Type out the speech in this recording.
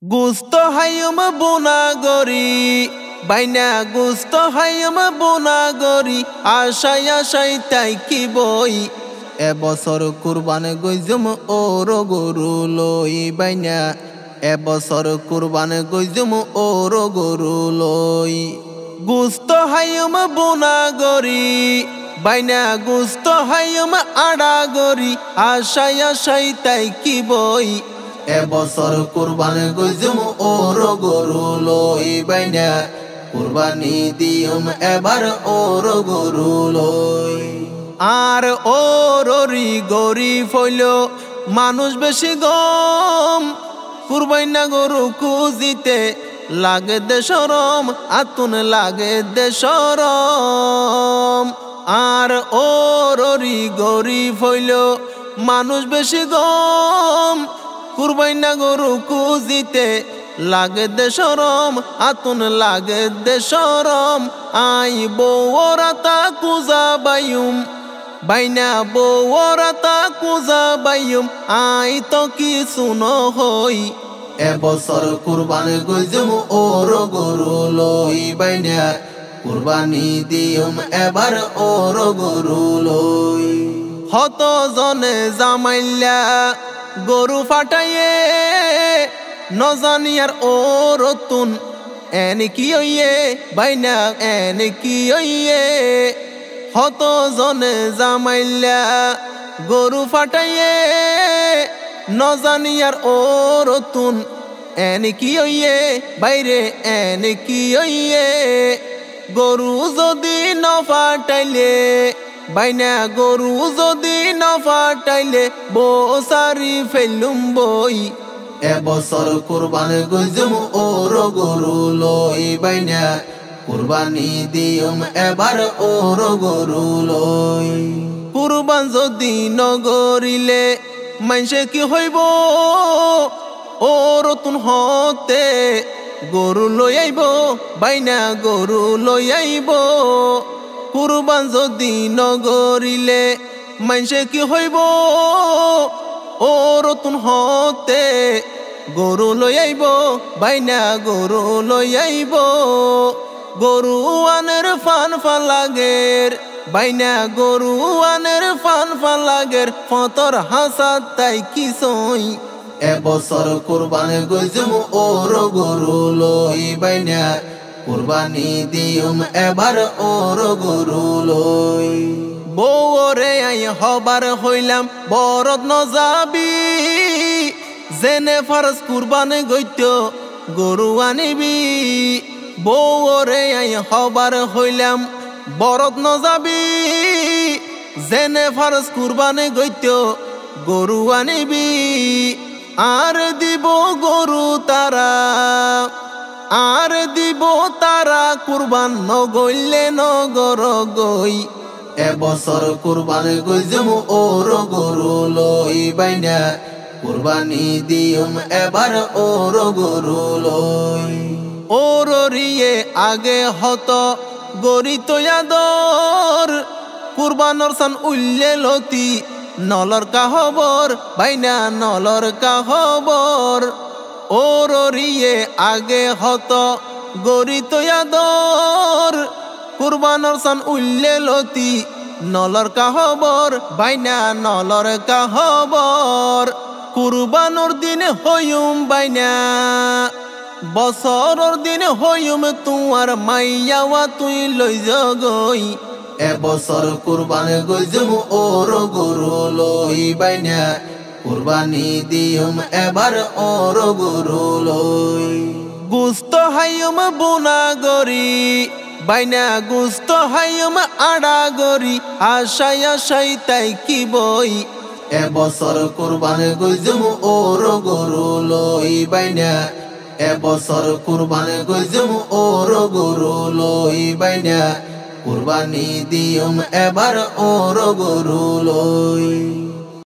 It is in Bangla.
গুস্ত হাইম বুনাগরি বাইনা গুস্ত হাইম বুনাগরি আশাই আশাই তাই কি বই এবছর কুরবান গইজুম ওর গরু লই বাইনা এবছর কুরবান গইজুম ওর গরু লই গুস্ত হাইম বুনাগরি বাইনা গুস্ত হাইম আড়াগরি আশাই আশাই তাই কি বই এবছর কুরবান গইজুম ওর গরু লই বাইনা কুরবানি দিউম এবার ওর গরু লই আর ওররি গরিব হইল মানুষ বেশি গম কুরবাইনা গরু কুজিতে লাগে দে শরম আতুন লাগে দে শরম আর ওররি গরিব হইল মানুষ বেশি গম কুরবাইনা গরু কুজিতে লাগে দে শরম আতুন লাগে দে শরম আই বউরাতা কুজা বাইম বাইনা বউরাতা কুজা বাইম আই তো কিছু নহই এবছর কুরবান গইজুম ওর গরু লই বাইনা কুরবানি দিউম এবার ওর গরু লই হত জনে জামাইল্লা গরু ফাটাইয়ে নজানিয়ার ওরতুন এন কি হইয়ে বাইনা এন কি হইয়ে হত জনে জামাইল্লা গরু ফাটাইয়ে নজানিয়ার ওরতুন এন কি হইয়ে বাইরে এন কি হইয়ে গরু যদি নফাটাইলে বাইনা গরু যদি নফাটাইলে বসারি ফেলুম বই এবছর কুরবান গইজুম ওর গরু লই বাইনা কুরবানি দিউম এবার ওর গরু লই কুরবান যদি নগরিলে মাইসে কি হইব ওর তুন হতে গরু লই আইব বাইনা গরু লই আইব কুরবান যদি নগরিলে মাইসে কি হইব ওর তুন হতে গরু লই আইব বাইনা গরু লই আইব গরু আনের ফান ফালাগের বাইনা গরু আনের ফান ফালাগের ফতর হাসাত তাই কি সই এবছর কুরবান গইজুম ওর গরু লই বাইনা কুরবানি দিউম এবার ওর গরু লই বউরে আই হবার হইলাম বরদ নজাবি জেনে ফারস কুরবান গইত গরু আনিবি বউরে আই হবার হইলাম বরদ নজাবি জেনে ফারস কুরবান গইত গরু আনিবি আর দিব গরু তারা আর দিব তারা কুরবান নগইলে নগর গই এবছর কুরবান গইজুম ওর গরু লই বাইনা কুরবানি দিউম এবার ওর গরু লই ওর রিয়ে আগে হত গরিত ইয়াদর কুরবানর সান উল্লে লতি নলর কাহবর বাইনা নলর কাহবর ওর রিয়ে আগে হত গরিত ইয়াদর কুরবানর সান উল্লে লতি নলর কাহবর বাইনা নলর কাহবর কুরবানর দিন হইম বাইনা বছরর দিন হইম তোমার মাইয়াওয়া তুই লই জগই এবছর কুরবান গইজুম ওর গরু লই বাইনা কুরবানি দিউম এবার ওর গরু লই গুস্ত হাইম বুনাগরি বাইনা গুস্ত হাইম আড়াগরি আশাই আশাই তাই কি বই এবছর কুরবান গইজুম ওর গরু লই বাইনা এবছর কুরবান গইজুম ওর গরু লই বাইনা কুরবানি দিউম এবার ওর গরু লই।